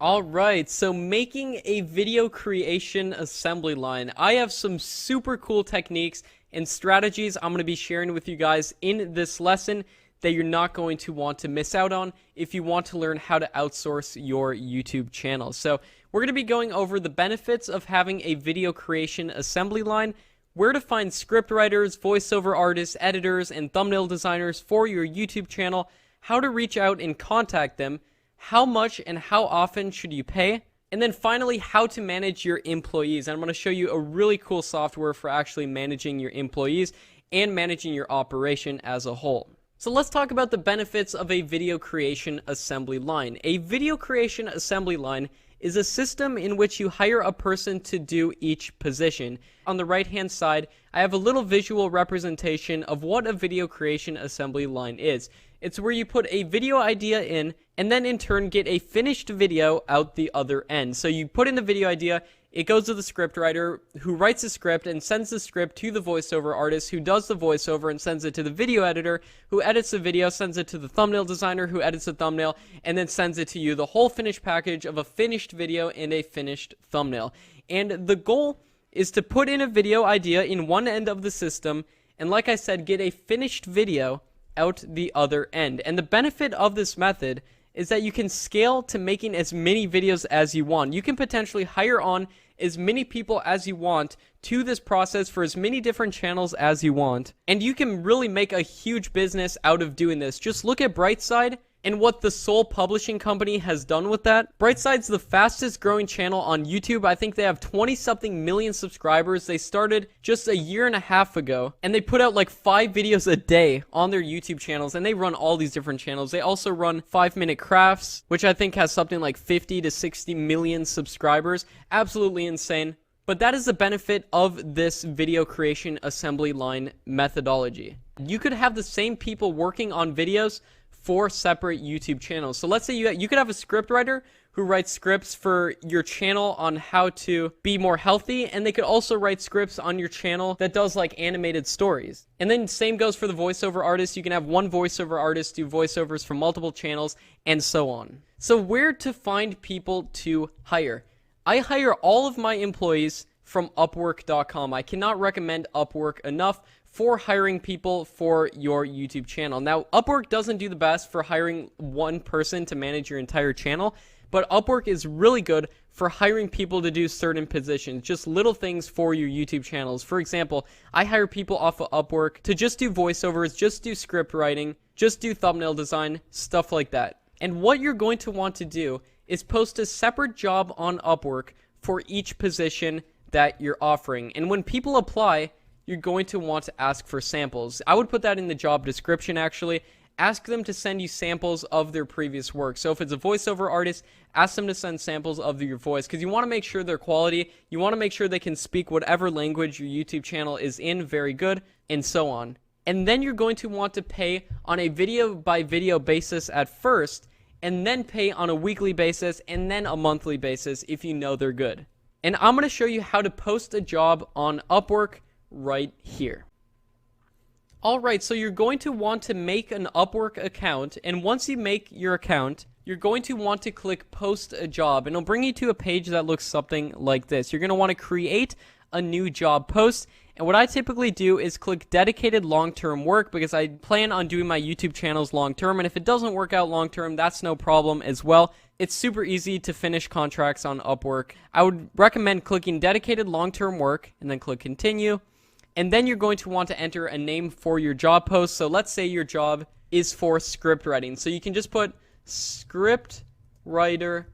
Alright, so making a video creation assembly line. I have some super cool techniques and strategies I'm going to be sharing with you guys in this lesson that you're not going to want to miss out on if you want to learn how to outsource your YouTube channel. So we're going to be going over the benefits of having a video creation assembly line, where to find script writers, voiceover artists, editors, and thumbnail designers for your YouTube channel, how to reach out and contact them, how much and how often should you pay, and then finally how to manage your employees. And I'm going to show you a really cool software for actually managing your employees and managing your operation as a whole. So let's talk about the benefits of a video creation assembly line. A video creation assembly line is a system in which you hire a person to do each position. On the right hand side, I have a little visual representation of what a video creation assembly line is. It's where you put a video idea in and then in turn get a finished video out the other end. So you put in the video idea, it goes to the script writer who writes the script and sends the script to the voiceover artist who does the voiceover and sends it to the video editor who edits the video, sends it to the thumbnail designer who edits the thumbnail, and then sends it to you, the whole finished package of a finished video and a finished thumbnail. And the goal is to put in a video idea in one end of the system and, like I said, get a finished video out the other end. And the benefit of this method is that you can scale to making as many videos as you want. You can potentially hire on as many people as you want to this process for as many different channels as you want. And you can really make a huge business out of doing this. Just look at Brightside and what the Soul Publishing Company has done with that. Brightside's the fastest growing channel on YouTube. I think they have 20-something million subscribers. They started just a year and a half ago, and they put out like 5 videos a day on their YouTube channels, and they run all these different channels. They also run 5-Minute Crafts, which I think has something like 50 to 60 million subscribers. Absolutely insane. But that is the benefit of this video creation assembly line methodology. You could have the same people working on videos for separate YouTube channels. So let's say you could have a script writer who writes scripts for your channel on how to be more healthy, and they could also write scripts on your channel that does like animated stories. And then same goes for the voiceover artist. You can have one voiceover artist do voiceovers for multiple channels and so on. So where to find people to hire? I hire all of my employees from Upwork.com. I cannot recommend Upwork enough for hiring people for your YouTube channel. Now, Upwork doesn't do the best for hiring one person to manage your entire channel, but Upwork is really good for hiring people to do certain positions, just little things for your YouTube channels. For example, I hire people off of Upwork to just do voiceovers, just do script writing, just do thumbnail design, stuff like that. And what you're going to want to do is post a separate job on Upwork for each position that you're offering. And when people apply, you're going to want to ask for samples. I would put that in the job description, actually. Ask them to send you samples of their previous work. So if it's a voiceover artist, ask them to send samples of your voice, because you want to make sure they're quality. You want to make sure they can speak whatever language your YouTube channel is in very good, and so on. And then you're going to want to pay on a video by video basis at first, and then pay on a weekly basis, and then a monthly basis if you know they're good. And I'm going to show you how to post a job on Upwork right here. Alright, so you're going to want to make an Upwork account, and once you make your account, you're going to want to click post a job, and it'll bring you to a page that looks something like this. You're going to want to create a new job post, and what I typically do is click dedicated long-term work, because I plan on doing my YouTube channels long-term, and if it doesn't work out long-term, that's no problem as well. It's super easy to finish contracts on Upwork. I would recommend clicking dedicated long-term work, and then click continue. And then you're going to want to enter a name for your job post. So let's say your job is for script writing. So you can just put script writer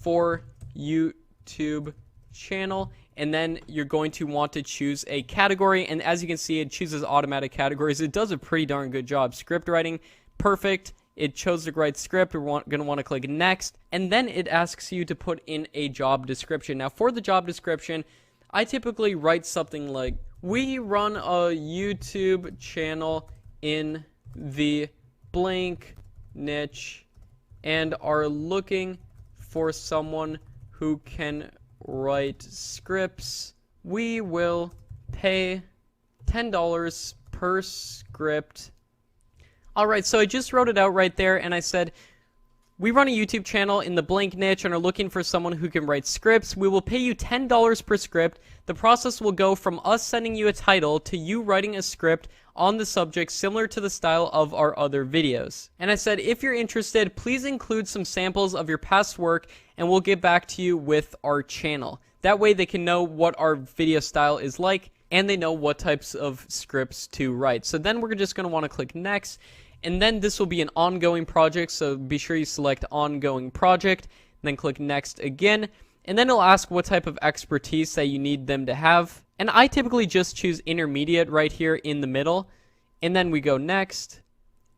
for YouTube channel. And then you're going to want to choose a category. And as you can see, it chooses automatic categories. It does a pretty darn good job. Script writing, perfect. It chose the right script. We're going to want to click next. And then it asks you to put in a job description. Now for the job description, I typically write something like, we run a YouTube channel in the blank niche and are looking for someone who can write scripts. We will pay $10 per script. Alright, so I just wrote it out right there, and I said, We run a YouTube channel in the blank niche and are looking for someone who can write scripts. We will pay you $10 per script. The process will go from us sending you a title to you writing a script on the subject similar to the style of our other videos. And I said, if you're interested, please include some samples of your past work and we'll get back to you with our channel. That way they can know what our video style is like and they know what types of scripts to write. So then we're just going to want to click next. And then this will be an ongoing project, so be sure you select ongoing project, and then click next again. And then it'll ask what type of expertise that you need them to have. And I typically just choose intermediate right here in the middle. And then we go next.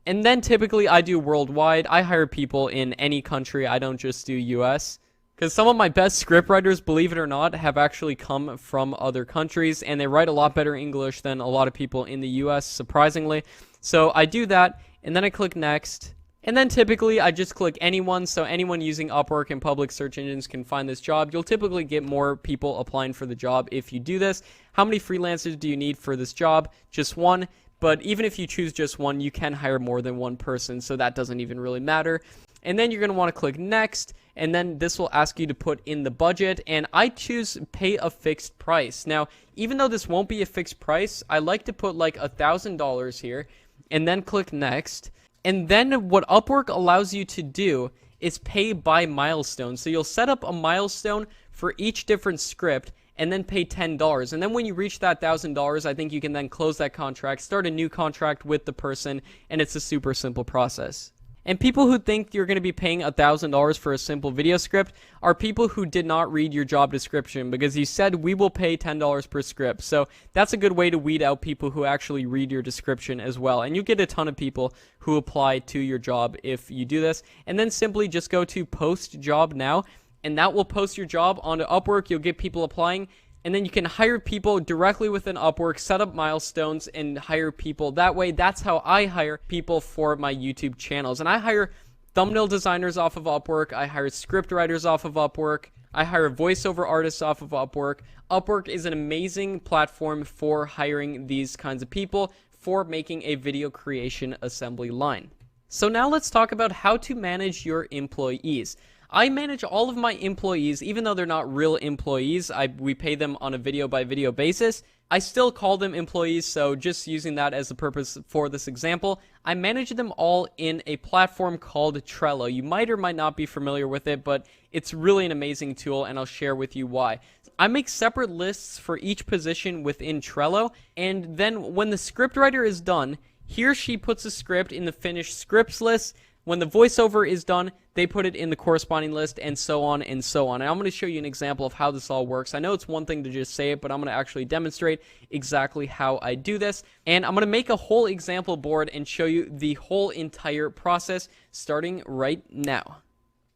And then typically I do worldwide. I hire people in any country. I don't just do US. Because some of my best scriptwriters, believe it or not, have actually come from other countries. And they write a lot better English than a lot of people in the US, surprisingly. So I do that. And then I click next, and then typically I just click anyone, so anyone using Upwork and public search engines can find this job. You'll typically get more people applying for the job if you do this. How many freelancers do you need for this job? Just one, but even if you choose just one, you can hire more than one person, so that doesn't even really matter. And then you're going to want to click next, and then this will ask you to put in the budget, and I choose pay a fixed price. Now, even though this won't be a fixed price, I like to put like $1,000 here, and then click next. And then what Upwork allows you to do is pay by milestone. So you'll set up a milestone for each different script and then pay $10. And then when you reach that $1,000, I think you can then close that contract, start a new contract with the person, and it's a super simple process. And people who think you're going to be paying $1,000 for a simple video script are people who did not read your job description, because you said we will pay $10 per script. So that's a good way to weed out people who actually read your description as well. And you get a ton of people who apply to your job if you do this. And then simply just go to post job now, and that will post your job onto Upwork. You'll get people applying. And then you can hire people directly within Upwork, set up milestones, and hire people that way. That's how I hire people for my YouTube channels. And I hire thumbnail designers off of Upwork. I hire script writers off of Upwork. I hire voiceover artists off of Upwork. Upwork is an amazing platform for hiring these kinds of people for making a video creation assembly line. So now let's talk about how to manage your employees. I manage all of my employees, even though they're not real employees. We pay them on a video by video basis. I still call them employees, so just using that as the purpose for this example, I manage them all in a platform called Trello. You might or might not be familiar with it, but it's really an amazing tool, and I'll share with you why. I make separate lists for each position within Trello, and then when the scriptwriter is done, he or she puts a script in the finished scripts list. When the voiceover is done, they put it in the corresponding list, and so on and so on. And I'm going to show you an example of how this all works. I know it's one thing to just say it, but I'm going to actually demonstrate exactly how I do this. And I'm going to make a whole example board and show you the whole entire process starting right now.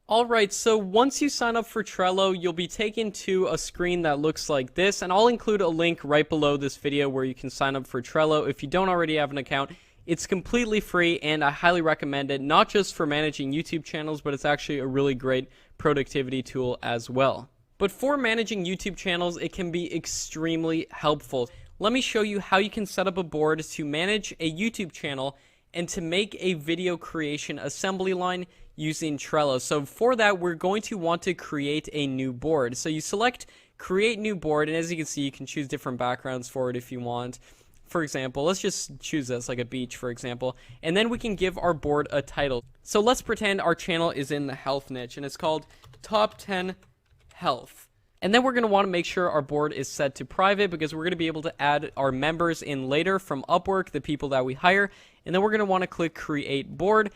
Alright, so once you sign up for Trello, you'll be taken to a screen that looks like this, and I'll include a link right below this video where you can sign up for Trello if you don't already have an account. It's completely free, and I highly recommend it, not just for managing YouTube channels, but it's actually a really great productivity tool as well. But for managing YouTube channels, it can be extremely helpful. Let me show you how you can set up a board to manage a YouTube channel and to make a video creation assembly line using Trello. So for that, we're going to want to create a new board. So you select create new board, and as you can see, you can choose different backgrounds for it if you want. For example, let's just choose this, like a beach, for example, and then we can give our board a title. So let's pretend our channel is in the health niche, and it's called Top 10 Health. And then we're going to want to make sure our board is set to private, because we're going to be able to add our members in later from Upwork, the people that we hire. And then we're going to want to click Create Board,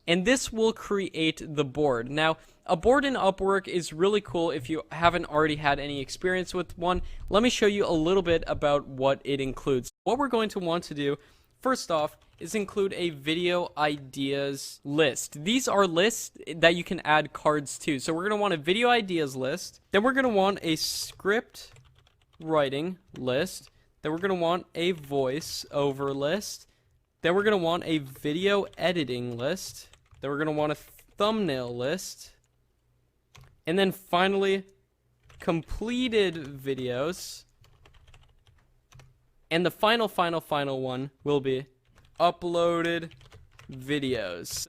and this will create the board. Now, a board in Upwork is really cool if you haven't already had any experience with one. Let me show you a little bit about what it includes. What we're going to want to do, first off, is include a video ideas list. These are lists that you can add cards to. So we're going to want a video ideas list. Then we're going to want a script writing list. Then we're going to want a voice over list. Then we're going to want a video editing list. Then we're going to want a thumbnail list. And then finally, completed videos. And the final one will be uploaded videos.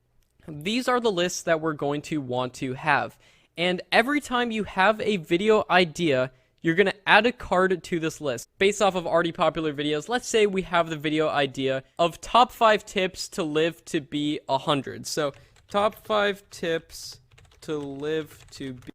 these are the lists that we're going to want to have. And every time you have a video idea, you're going to add a card to this list based off of already popular videos. Let's say we have the video idea of top 5 tips to live to be 100. So top 5 tips to live to be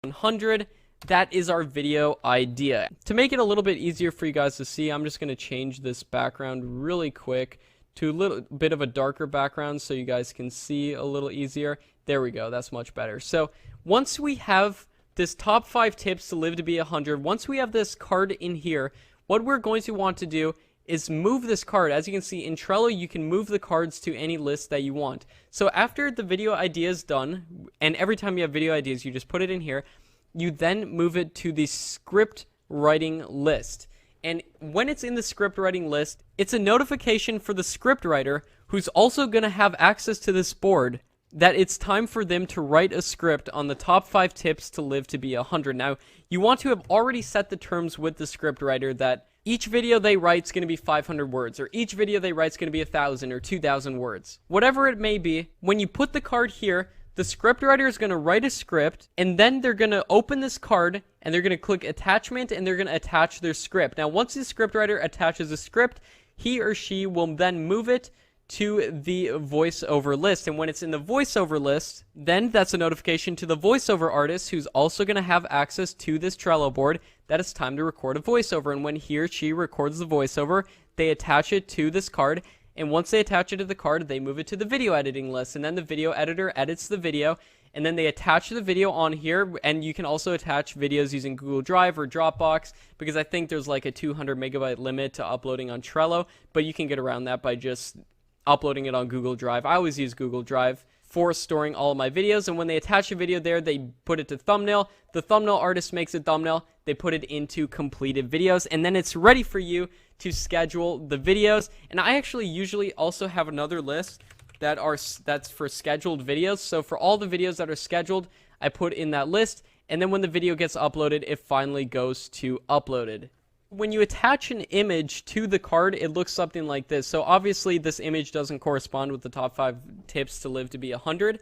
100. That is our video idea. To make it a little bit easier for you guys to see, I'm just going to change this background really quick to a little bit of a darker background so you guys can see a little easier. There we go. That's much better. So once we have this top 5 tips to live to be 100, once we have this card in here, what we're going to want to do is move this card. As you can see in Trello, you can move the cards to any list that you want. So after the video idea is done, and every time you have video ideas, you just put it in here, you then move it to the script writing list. And when it's in the script writing list, it's a notification for the script writer who's also going to have access to this board that it's time for them to write a script on the top 5 tips to live to be 100. Now, you want to have already set the terms with the script writer that each video they write is going to be 500 words, or each video they write is going to be 1,000 or 2,000 words. Whatever it may be, when you put the card here, the script writer is going to write a script, and then they're going to open this card, and they're going to click attachment, and they're going to attach their script. Now, once the script writer attaches a script, he or she will then move it to the voiceover list. And when it's in the voiceover list, then that's a notification to the voiceover artist who's also going to have access to this Trello board that it's time to record a voiceover. And when he or she records the voiceover, they attach it to this card. And once they attach it to the card, they move it to the video editing list. And then the video editor edits the video. And then they attach the video on here. And you can also attach videos using Google Drive or Dropbox, because I think there's like a 200 megabyte limit to uploading on Trello. But you can get around that by just uploading it on Google Drive. I always use Google Drive for storing all of my videos, and when they attach a video there, they put it to thumbnail. The thumbnail artist makes a thumbnail, they put it into completed videos, and then it's ready for you to schedule the videos. And I actually usually also have another list that's for scheduled videos. So for all the videos that are scheduled, I put in that list, and then when the video gets uploaded, it finally goes to uploaded. When you attach an image to the card, it looks something like this. So obviously this image doesn't correspond with the top 5 tips to live to be 100,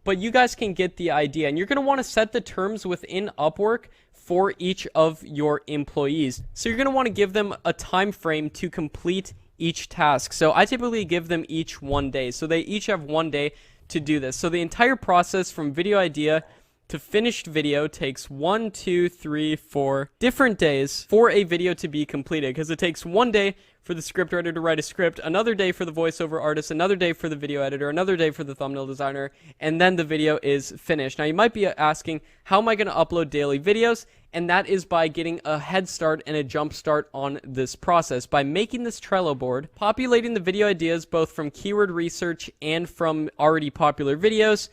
but you guys can get the idea. And you're going to want to set the terms within Upwork for each of your employees. So you're going to want to give them a time frame to complete each task. So I typically give them each 1 day. So they each have 1 day to do this. So the entire process from video idea to finished video takes 1, 2, 3, 4 different days for a video to be completed, because it takes 1 day for the script writer to write a script, another day for the voiceover artist, another day for the video editor, another day for the thumbnail designer, and then the video is finished. Now you might be asking, how am I going to upload daily videos? And that is by getting a head start and a jump start on this process by making this Trello board, populating the video ideas both from keyword research and from already popular videos,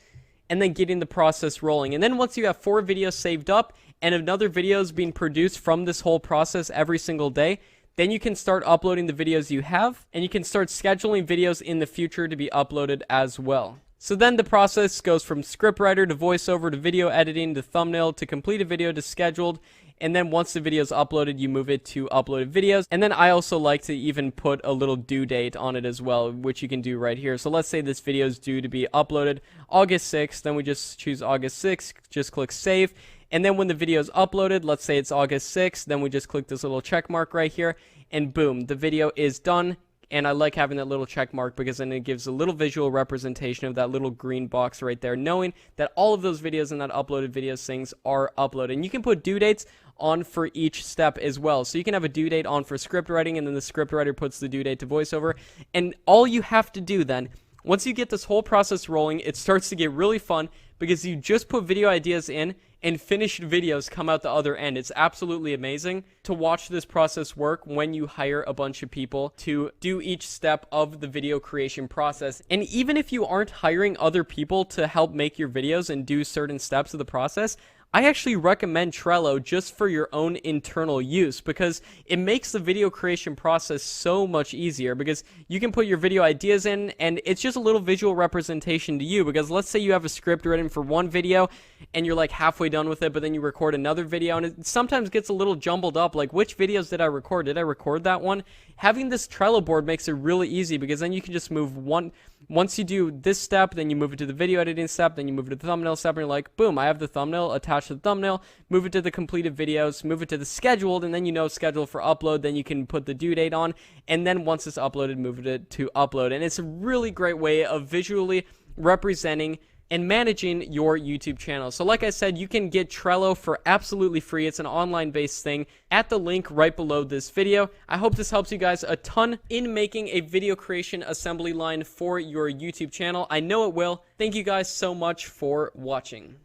and then getting the process rolling. And then once you have 4 videos saved up and another video is being produced from this whole process every single day, then you can start uploading the videos you have, and you can start scheduling videos in the future to be uploaded as well. So then the process goes from scriptwriter to voiceover to video editing to thumbnail to complete a video to scheduled. And then once the video is uploaded, you move it to uploaded videos. And then I also like to even put a little due date on it as well, which you can do right here. So let's say this video is due to be uploaded August 6th. Then we just choose August 6th, just click save. And then when the video is uploaded, let's say it's August 6th, then we just click this little check mark right here. And boom, the video is done. And I like having that little check mark because then it gives a little visual representation of that little green box right there, knowing that all of those videos and that uploaded videos things are uploaded. And you can put due dates on for each step as well. So you can have a due date on for script writing, and then the script writer puts the due date to voiceover. And all you have to do then, once you get this whole process rolling, it starts to get really fun because you just put video ideas in and finished videos come out the other end. It's absolutely amazing to watch this process work when you hire a bunch of people to do each step of the video creation process. And even if you aren't hiring other people to help make your videos and do certain steps of the process, I actually recommend Trello just for your own internal use because it makes the video creation process so much easier because you can put your video ideas in and it's just a little visual representation to you because let's say you have a script written for one video and you're like halfway done with it, but then you record another video and it sometimes gets a little jumbled up, like which videos did I record? Did I record that one? Having this Trello board makes it really easy because then you can just move one Once you do this step, then you move it to the video editing step, then you move it to the thumbnail step, and you're like, boom, I have the thumbnail attached to the thumbnail. Move it to the completed videos, move it to the scheduled, and then you know scheduled for upload. Then you can put the due date on, and then once it's uploaded, move it to upload. And it's a really great way of visually representing and managing your YouTube channel. So like I said, you can get Trello for absolutely free. It's an online based thing at the link right below this video. I hope this helps you guys a ton in making a video creation assembly line for your YouTube channel. I know it will. Thank you guys so much for watching.